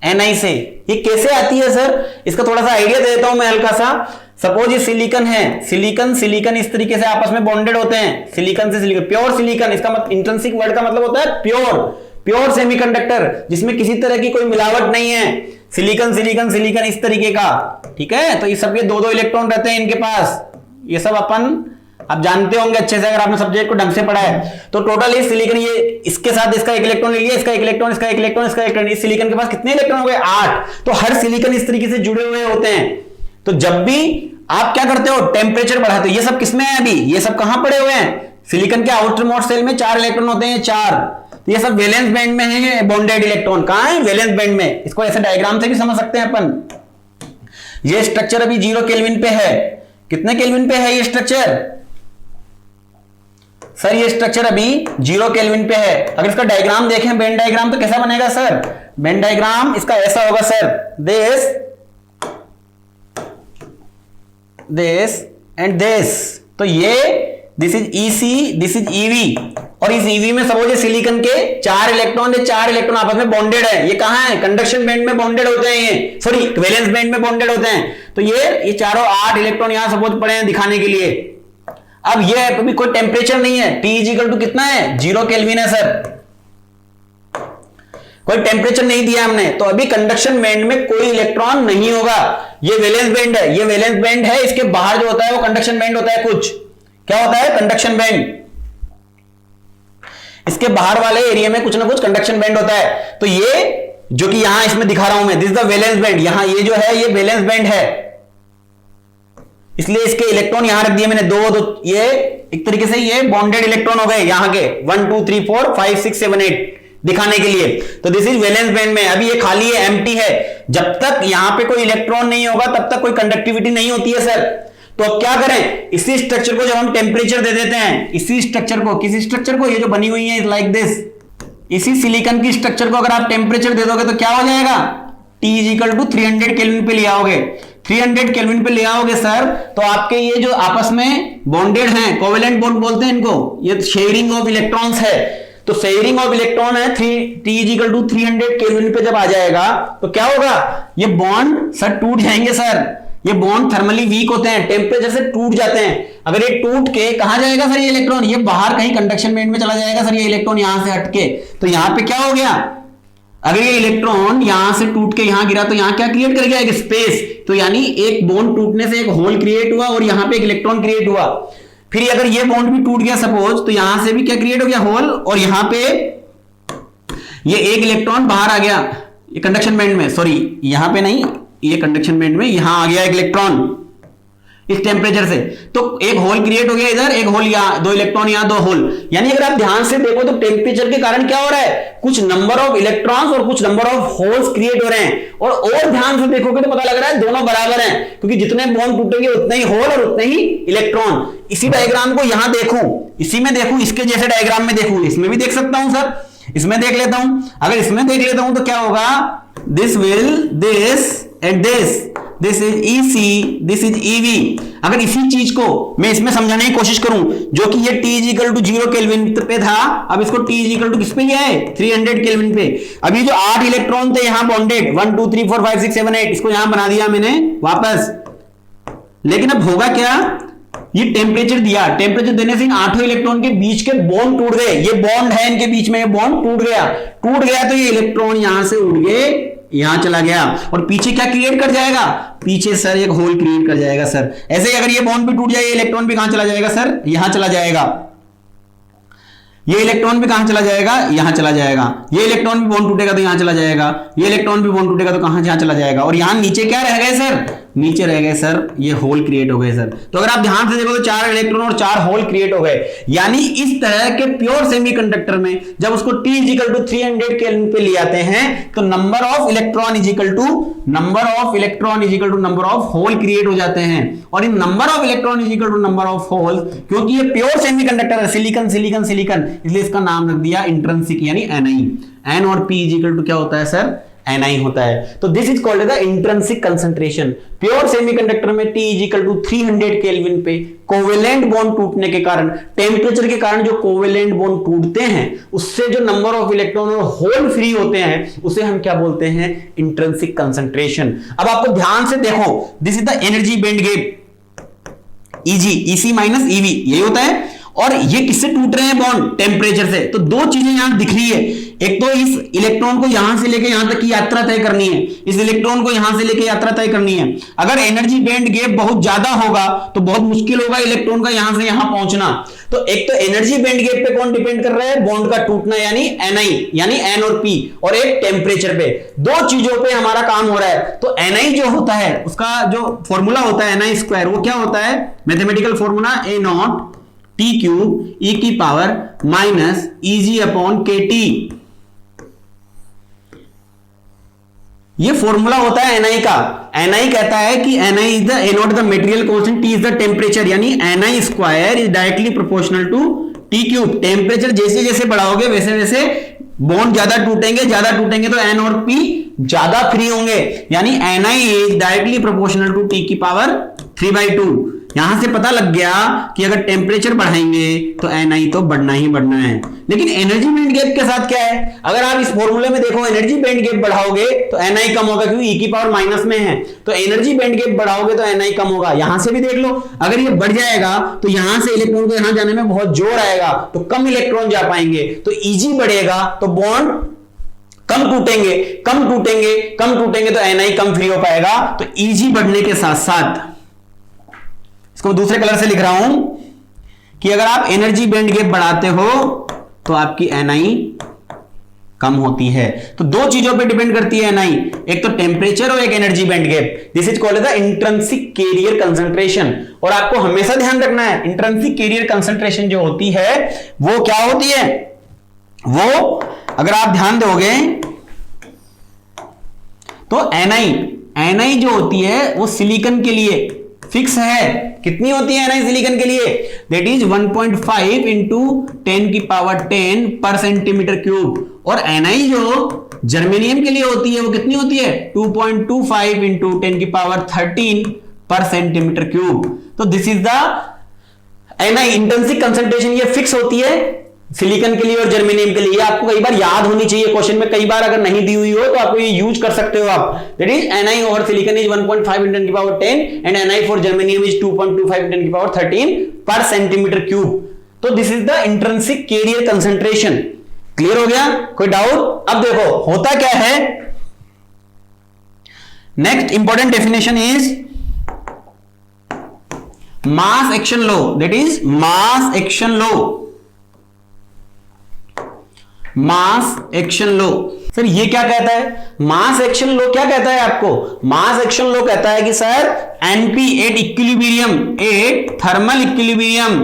एनआई से ये कैसे आती है सर? इसका थोड़ा सा आइडिया दे देता हूं मैं हल्का सा। सपोज ये सिलिकॉन है, सिलिकॉन इस तरीके से आपस में बॉन्डेड होते हैं, सिलिकॉन से सिलिकॉन, प्योर सिलिकॉन, इसका मतलब इंट्रिंसिक वर्ड का मतलब होता है प्योर सेमीकंडक्टर, जिसमें किसी तरह की कोई मिलावट नहीं है। सिलिकॉन इस तरीके का। ठीक है, तो ये सब के 2-2 इलेक्ट्रॉन रहते हैं इनके पास। ये सब अपन आप जानते होंगे अच्छे से अगर आपने सब्जेक्ट को ढंग से पढ़ा है। तो टोटल ये सिलिकॉन, ये इसके साथ इसका एक इलेक्ट्रॉन ले लिया, इसका एक इलेक्ट्रॉन, इसका एक इलेक्ट्रॉन, इसका इलेक्ट्रॉन, इस सिलिकॉन के पास कितने इलेक्ट्रॉन हो गए? 8। तो हर सिलिकॉन इस तरीके से जुड़े हुए होते हैं। तो जब भी आप क्या करते हो, टेम्परेचर बढ़ाते हो। ये सब किसमें है अभी? ये सब कहां पड़े हुए हैं? सिलिकॉन के आउटर मोस्ट शेल में 4 इलेक्ट्रॉन होते हैं, 4। ये सब वैलेंस बैंड में है, बॉन्डेड इलेक्ट्रॉन कहां है? वैलेंस बैंड में। इसको ऐसे डायग्राम से भी समझ सकते हैं अपन। ये स्ट्रक्चर अभी 0 केल्विन पे है। कितने केल्विन पे है ये स्ट्रक्चर? सर ये स्ट्रक्चर अभी 0 केल्विन पे है। अगर इसका डायग्राम देखें, बैंड डायग्राम, तो कैसा बनेगा सर? बैंड डायग्राम इसका ऐसा होगा सर, दिस एंड दिस। तो ये this is EC, this is EV, और इस EV में सपोज ये सिलिकॉन के 4 इलेक्ट्रॉन, ये 4 इलेक्ट्रॉन आपस में बॉन्डेड है। ये कहां है? कंडक्शन बैंड में बॉन्डेड होते हैं, ये सॉरी वैलेंस बैंड में बॉन्डेड होते हैं। तो ये चारों 8 इलेक्ट्रॉन यहां सपोज पड़े हैं दिखाने के लिए। अब ये अभी कोई टेम्परेचर नहीं है, T इक्वल टू कितना है? 0 केल्विन है सर। कोई टेम्परेचर नहीं दिया हमने, तो अभी कंडक्शन बैंड में कोई इलेक्ट्रॉन नहीं होगा। ये वैलेंस बैंड है, ये वैलेंस बैंड है, इसके बाहर जो होता है वो कंडक्शन बैंड होता है। कुछ क्या होता है? Conduction band. इसके बाहर वाले एरिया में कुछ ना कुछ कंडक्शन बैंड होता है। तो ये जो कि यहां इसमें दिखा रहा हूं मैं, दिस द वैलेंस बैंड। यहां ये जो है ये वैलेंस बैंड है, इसलिए इसके इलेक्ट्रॉन यहां रख दिए मैंने दो, ये एक तरीके से ये बॉन्डेड इलेक्ट्रॉन हो गए यहां के 1 2 3 4 5 6 7 8 दिखाने के लिए। तो दिस इज वैलेंस बैंड में। अभी ये खाली है, एम्प्टी है। जब तक यहां पे कोई इलेक्ट्रॉन नहीं होगा तब तक कोई कंडक्टिविटी नहीं होती है सर। तो अब क्या करें, इसी स्ट्रक्चर को जब हम टेम्परेचर दे देते हैं, इसी स्ट्रक्चर को, किसी स्ट्रक्चर को, ये जो बनी हुई है लाइक दिस, इसी सिलिकॉन की स्ट्रक्चर को अगर आप टेम्परेचर दे दोगे तो क्या हो जाएगा, T = 300 केल्विन पे ले आओगे। 300 केल्विन पे ले आओगे सर, तो आपके ये जो आपस में बॉन्डेड हैं, कोवेलेंट बॉन्ड बोलते हैं इनको, ये शेयरिंग ऑफ इलेक्ट्रॉन्स है। तो शेयरिंग ऑफ इलेक्ट्रॉन है T = 300 केल्विन पे जब आ जाएगा तो क्या होगा, ये बॉन्ड सर टूट जाएंगे सर। ये बॉन्ड थर्मली वीक होते हैं, टेम्परेचर से टूट जाते हैं। अगर ये टूट के कहां जाएगा सर ये इलेक्ट्रॉन, ये बाहर कहीं कंडक्शन बैंड में चला जाएगा सर ये इलेक्ट्रॉन यहां से हटके। तो यहां पे क्या हो गया, अगर ये इलेक्ट्रॉन यहां से टूट के यहां गिरा तो यहां क्या क्रिएट कर गया, एक स्पेस। तो यानी एक बॉन्ड टूटने से एक होल क्रिएट हुआ और यहां पे एक इलेक्ट्रॉन क्रिएट हुआ। फिर अगर ये बॉन्ड भी टूट गया सपोज, तो यहां से भी क्या क्रिएट हो गया, होल, और यहां पे ये एक इलेक्ट्रॉन बाहर आ गया ये कंडक्शन बैंड में, सॉरी यहां पे नहीं, ये कंडक्शन बैंड में यहां आ गया एक इलेक्ट्रॉन इस टेम्परेचर से। तो एक होल क्रिएट हो गया इधर, एक होल यहां, दो इलेक्ट्रॉन यहां, दो होल। यानी अगर आप ध्यान से देखो तो टेम्परेचर के कारण क्या हो रहा है, कुछ नंबर ऑफ इलेक्ट्रॉन्स और कुछ नंबर ऑफ होल्स क्रिएट हो रहे हैं। और ध्यान से देखोगे तो पता लग रहा है दोनों बराबर हैं, क्योंकि जितने बॉन्ड टूटेंगे उतने ही होल और उतने ही इलेक्ट्रॉन। इसी डायग्राम को यहां देखूं, इसी में देखूं, इसके जैसे डायग्राम में देखूं, इसमें भी देख सकता हूं सर, इसमें देख लेता हूं। अगर इसमें देख लेता हूं तो क्या होगा, this and this is EC, this is EV। अगर इसी चीज को मैं इसमें समझाने की कोशिश करूं, जो कि ये T = 0 केल्विन पे था, अब इसको T = किस पे लिया है, 300 केल्विन पे। अब ये जो 8 इलेक्ट्रॉन थे यहां बॉन्डेड, 1 2 3 4 5 6 7 8, इसको यहां बना दिया मैंने वापस। लेकिन अब होगा क्या, ये टेम्परेचर दिया, टेम्परेचर देने से इन 8 इलेक्ट्रॉन के बीच के बॉन्ड टूट गए। ये बॉन्ड है इनके बीच में, ये बॉन्ड टूट गया तो ये इलेक्ट्रॉन यहां से उड़ के यहां चला गया और पीछे क्या क्रिएट कर जाएगा, पीछे सर एक होल क्रिएट कर जाएगा सर। ऐसे ही अगर ये बॉन्ड भी टूट जाए, ये इलेक्ट्रॉन भी कहां चला जाएगा सर, यहां चला जाएगा। ये इलेक्ट्रॉन भी कहां चला जाएगा, यहां चला जाएगा। ये इलेक्ट्रॉन भी बॉन्ड टूटेगा तो यहां चला जाएगा, ये इलेक्ट्रॉन भी बॉन्ड टूटेगा तो कहां, यहां चला जाएगा। और यहां नीचे क्या रह गए सर, नीचे रह गए सर ये होल क्रिएट हो गए सर। तो अगर आप ध्यान से देखो तो 4 इलेक्ट्रॉन और 4 होल क्रिएट हो गए। यानी इस तरह के प्योर सेमीकंडक्टर में जब उसको T = 300 केल्विन पे ले आते हैं तो number of electron number of hole create हो जाते हैं। और इन number of electron number of hole, क्योंकि ये प्योर सेमीकंडक्टर है, सिलिकॉन, इसलिए इसका नाम रख दिया इंट्रिंसिक यानी Ni। N और P = क्या होता है सर, Ni होता है। तो this is called the intrinsic concentration. Pure semiconductor में T = 300 केल्विन पे कोवेलेंट बॉन्ड टूटने के कारण, टेम्परेचर के कारण जो कोवेलेंट बॉन्ड टूटते हैं उससे जो नंबर ऑफ इलेक्ट्रॉन और होल फ्री होते हैं उसे हम क्या बोलते हैं, इंट्रिंसिक कंसंट्रेशन। अब आपको ध्यान से देखो, this is the energy band gap EC - EV, यही होता है। और ये किससे टूट रहे हैं बॉन्ड, टेम्परेचर से। तो दो चीजें यहां दिख रही है, एक तो इस इलेक्ट्रॉन को यहां से लेके यहां तक की यात्रा तय करनी है, इस इलेक्ट्रॉन को यहां से लेके यात्रा तय करनी है। अगर एनर्जी बैंड गैप बहुत ज्यादा होगा तो बहुत मुश्किल होगा इलेक्ट्रॉन का यहां से यहां पहुंचना। तो एक तो एनर्जी बैंड गैप पे कौन डिपेंड कर रहा है, बॉन्ड का टूटना यानी Ni यानी N और P, और एक टेम्परेचर पे। दो चीजों पे हमारा काम हो रहा है। तो Ni जो होता है उसका जो फॉर्मूला होता है Ni², वो क्या होता है, mathematical formula A0 T³ e⁻ -Eg/kT। ये फॉर्मूला होता है Ni का। Ni कहता है कि Ni is the A0 the material constant, T is the temperature, यानी Ni² is directly proportional to T³। Temperature जैसे जैसे बढ़ाओगे वैसे वैसे बॉन्ड ज्यादा टूटेंगे तो N और P ज्यादा फ्री होंगे, यानी Ni is directly proportional to T⁵2। यहां से पता लग गया कि अगर टेम्परेचर बढ़ाएंगे तो Ni तो बढ़ना ही बढ़ना है। लेकिन एनर्जी बैंड गैप के साथ क्या है, अगर आप इस फॉर्मूले में देखो एनर्जी बैंड गैप बढ़ाओगे तो Ni कम होगा, क्योंकि e⁻ में है। तो एनर्जी बैंड गैप बढ़ाओगे तो Ni कम होगा। यहां से भी देख लो, अगर ये बढ़ जाएगा तो यहां से इलेक्ट्रॉन को यहां जाने में बहुत जोर आएगा, तो कम इलेक्ट्रॉन जा पाएंगे। तो Eg बढ़ेगा तो बॉन्ड कम टूटेंगे तो Ni कम फ्री हो पाएगा। तो Eg बढ़ने के साथ साथ, इसको दूसरे कलर से लिख रहा हूं कि अगर आप एनर्जी बैंड गैप बढ़ाते हो तो आपकी Ni कम होती है। तो दो चीजों पे डिपेंड करती है एनआई, एक तो टेम्परेचर और एक energy band gap. This is called the intrinsic carrier concentration. और आपको हमेशा ध्यान रखना है इंट्रिंसिक कैरियर कंसंट्रेशन जो होती है वो क्या होती है, वो अगर आप ध्यान दोगे तो एनआई जो होती है वो सिलिकॉन के लिए फिक्स है। कितनी होती है एनआई सिलिकॉन के लिए, दैट इज 1.5 इंटू 10 की पावर 10 पर सेंटीमीटर क्यूब। और एनआई जो जर्मेनियम के लिए होती है वो कितनी होती है, 2.25 इंटू 10 की पावर 13 पर सेंटीमीटर क्यूब। तो this is the N I intrinsic concentration, ये फिक्स होती है सिलिकॉन के लिए और जर्मेनियम के लिए। आपको कई बार याद होनी चाहिए, क्वेश्चन में कई बार अगर नहीं दी हुई हो तो आपको ये यूज कर सकते हो आप। That is N I over silicon is 1.5 in 10 की power 10 and N I for germanium is 2.25 in 10 की पावर 13 पर सेंटीमीटर क्यूब। तो this is the intrinsic carrier concentration. Clear हो गया, कोई डाउट? अब देखो होता क्या है, next important definition is mass action law. That is mass action law, mass action law. Sir ये क्या कहता है, मास एक्शन लॉ क्या कहता है आपको? मास एक्शन लॉ कहता है कि sir N P at equilibrium, at thermal equilibrium,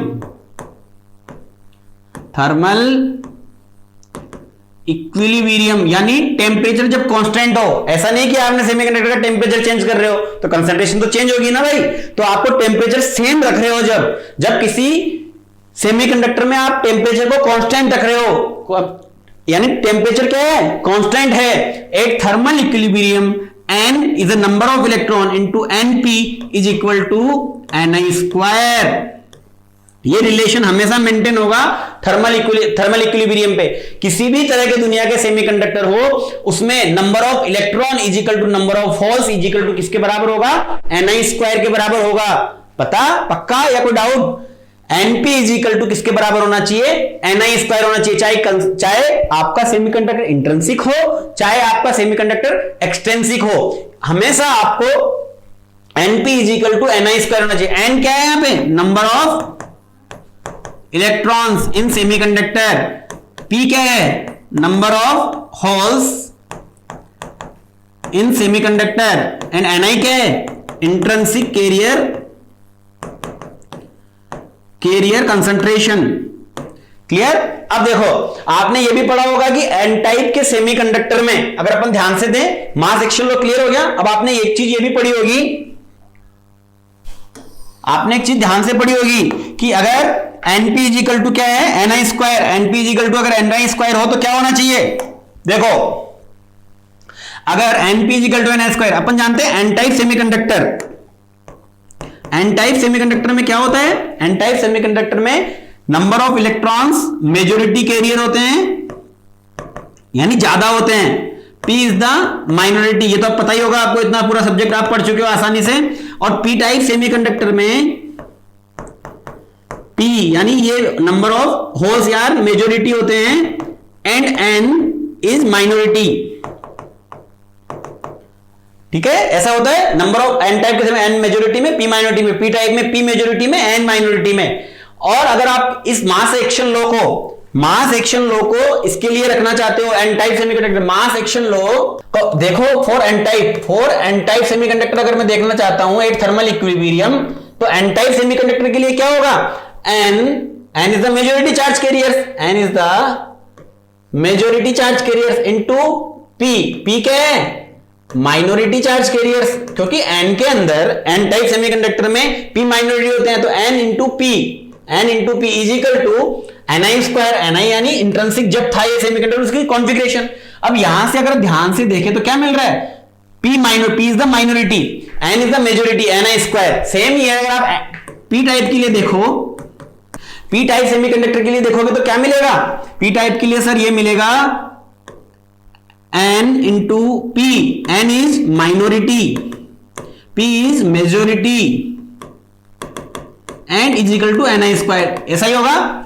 thermal equilibrium यानी टेम्परेचर जब कांस्टेंट हो। ऐसा नहीं कि आपने सेमीकंडक्टर का टेम्परेचर चेंज कर रहे हो तो कंसंट्रेशन तो चेंज होगी ना भाई। तो आपको टेम्परेचर सेम रख रहे हो, जब किसी सेमीकंडक्टर में आप टेम्परेचर को कांस्टेंट रख रहे हो, यानी टेम्परेचर क्या है, कांस्टेंट है। At thermal equilibrium n is the number of electron into np is equal to ni square. ये रिलेशन हमेशा मेंटेन होगा थर्मल इक्विलिब्रियम पे। किसी भी तरह के दुनिया के सेमीकंडक्टर हो उसमें number of electron is equal to number of holes is equal to किसके बराबर होगा, ni स्क्वायर के बराबर होगा। पता पक्का या कोई doubt? np is equal to किसके बराबर होना चाहिए, ni स्क्वायर होना चाहिए। चाहे आपका सेमीकंडक्टर इंट्रिंसिक हो चाहे आपका सेमीकंडक्टर एक्सट्रिंसिक हो, हमेशा आपको np is equal to ni square होना चाहिए। n क्या है यहां पे, number of electrons in semiconductor. p क्या है, number of holes in semiconductor. And ni क्या है, इंट्रिंसिक कैरियर कंसंट्रेशन। क्लियर? अब देखो आपने ये भी पढ़ा होगा कि एन टाइप के सेमीकंडक्टर में अगर अपन ध्यान से दें मास एक्शन लॉ। क्लियर हो गया? अब आपने एक चीज ये भी पढ़ी होगी, आपने एक चीज ध्यान से पढ़ी होगी कि अगर एनपी इज इक्वल टू क्या है, ni square. Np is equal to अगर ni स्क्वायर हो तो क्या होना चाहिए, देखो अगर np is equal to ni square, अपन जानते हैं n type semiconductor, n type semiconductor में क्या होता है, एन टाइप सेमीकंडक्टर में number of electrons majority carrier होते हैं यानी ज्यादा होते हैं। P इज द माइनॉरिटी, ये तो अब पता ही होगा आपको, इतना पूरा सब्जेक्ट आप पढ़ चुके हो आसानी से। और P टाइप सेमीकंडक्टर में P यानी ये नंबर ऑफ होल्स यार मेजॉरिटी होते हैं एंड N इज माइनॉरिटी। ठीक है, ऐसा होता है नंबर ऑफ एन टाइप के समय एन मेजोरिटी में, पी माइनॉरिटी में, पी टाइप में पी मेजोरिटी में, एन माइनॉरिटी में। और अगर आप इस मास एक्शन लॉ को इसके लिए रखना चाहते हो N type semiconductor, mass action law तो देखो फॉर एन टाइप सेमीकंडक्टर अगर मैं देखना चाहता हूं एट थर्मल इक्विलिब्रियम, तो एन टाइप सेमीकंडक्टर के लिए क्या होगा, N is the majority charge carriers, N is the majority charge carriers into P क्या है, माइनॉरिटी चार्ज कैरियर्स। क्योंकि एन के अंदर एन टाइप सेमीकंडक्टर में पी माइनॉरिटी होते हैं, तो N into P is equal to ni square. ni यानी इंट्रिंसिक जब था ये सेमीकंडक्टर उसकी कॉन्फ़िगरेशन। अब यहां से अगर ध्यान से देखें तो क्या मिल रहा है, p is the minority, n is the majority, ni square. Same ही है अगर आप p टाइप के लिए देखो, p टाइप सेमीकंडक्टर के लिए देखोगे तो क्या मिलेगा, p टाइप के लिए सर ये मिलेगा n into p, n is minority, p is majority and is equal to ni square. ऐसा ही होगा।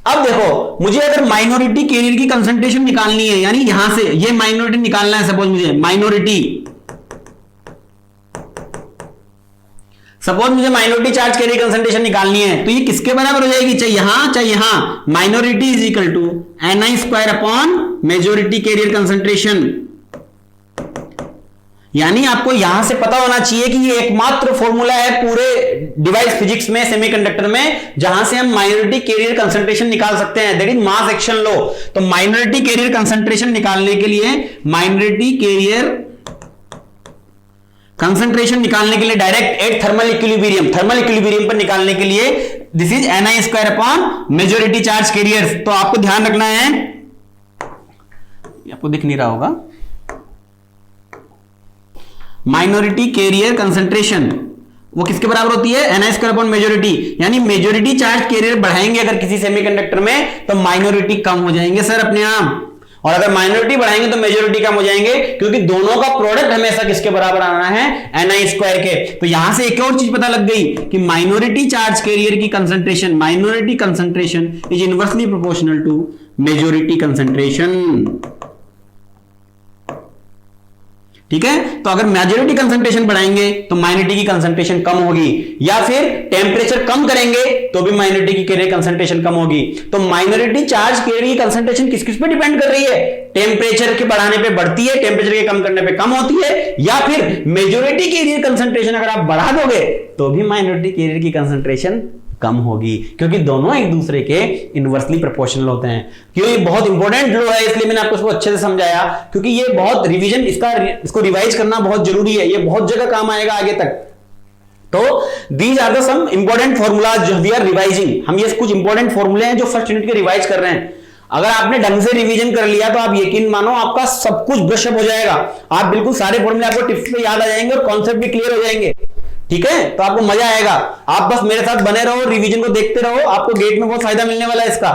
अब देखो मुझे अगर माइनॉरिटी कैरियर की कंसंट्रेशन निकालनी है, यानी यहां से ये माइनॉरिटी निकालना है, सपोज मुझे माइनॉरिटी, सपोज मुझे माइनॉरिटी चार्ज कैरियर कंसंट्रेशन निकालनी है, तो ये किसके बराबर हो जाएगी, चाहे यहां minority is equal to ni square upon majority carrier concentration. यानी आपको यहां से पता होना चाहिए कि ये एकमात्र फॉर्मूला है पूरे डिवाइस फिजिक्स में, सेमीकंडक्टर में, जहां से हम माइनॉरिटी कैरियर कंसंट्रेशन निकाल सकते हैं, that is mass action law. तो माइनॉरिटी कैरियर कंसंट्रेशन निकालने के लिए, माइनॉरिटी कैरियर कंसंट्रेशन निकालने के लिए डायरेक्ट एट थर्मल इक्विलिब्रियम पर निकालने के लिए this is ni square upon majority charge carriers. तो आपको ध्यान रखना है, आपको दिख नहीं रहा होगा, माइनॉरिटी कैरियर कंसंट्रेशन वो किसके बराबर होती है, ni स्क्वायर अपॉन मेजोरिटी। यानी मेजोरिटी चार्ज कैरियर बढ़ाएंगे अगर किसी सेमीकंडक्टर में, तो माइनॉरिटी कम हो जाएंगे सर अपने आप, और अगर माइनॉरिटी बढ़ाएंगे तो मेजोरिटी कम हो जाएंगे, क्योंकि दोनों का प्रोडक्ट हमेशा किसके बराबर आना है, ni स्क्वायर के। तो यहां से एक और चीज पता लग गई कि माइनॉरिटी चार्ज कैरियर की concentration, minority concentration is inversely proportional to majority concentration. ठीक है, तो अगर मेजोरिटी कंसंट्रेशन बढ़ाएंगे तो माइनॉरिटी की कंसंट्रेशन कम होगी, या फिर टेम्परेचर कम करेंगे तो भी माइनॉरिटी की कैरियर कंसंट्रेशन कम होगी। तो माइनॉरिटी चार्ज कैरियर की कंसंट्रेशन किस किस पे डिपेंड कर रही है, टेम्परेचर के बढ़ाने पे बढ़ती है, टेम्परेचर के कम करने पे कम होती है, या फिर मेजोरिटी कैरियर कंसंट्रेशन अगर आप बढ़ा दोगे तो भी माइनॉरिटी कैरियर की कंसंट्रेशन कम होगी, क्योंकि दोनों एक दूसरे के इनवर्सली प्रोपोर्शनल होते हैं। क्यों, ये बहुत इंपॉर्टेंट लॉ है, इसलिए मैंने आपको इसको अच्छे से समझाया, क्योंकि ये बहुत रिवीजन, इसको रिवाइज करना बहुत जरूरी है, ये बहुत जगह काम आएगा आगे तक। तो these are the some important formulas जो वी आर रिवाइजिंग। हम ये कुछ इंपॉर्टेंट फॉर्मूले हैं जो फर्स्ट यूनिट के रिवाइज कर रहे हैं। अगर आपने ढंग से रिवीजन कर लिया तो आप यकीन मानो आपका सब कुछ ब्रश अप हो जाएगा, आप बिल्कुल सारे फॉर्मूले आपको टिप्स पे याद आ जाएंगे और कॉन्सेप्ट भी क्लियर हो जाएंगे। ठीक है, तो आपको मजा आएगा, आप बस मेरे साथ बने रहो, रिवीजन को देखते रहो, आपको गेट में बहुत फायदा मिलने वाला है इसका।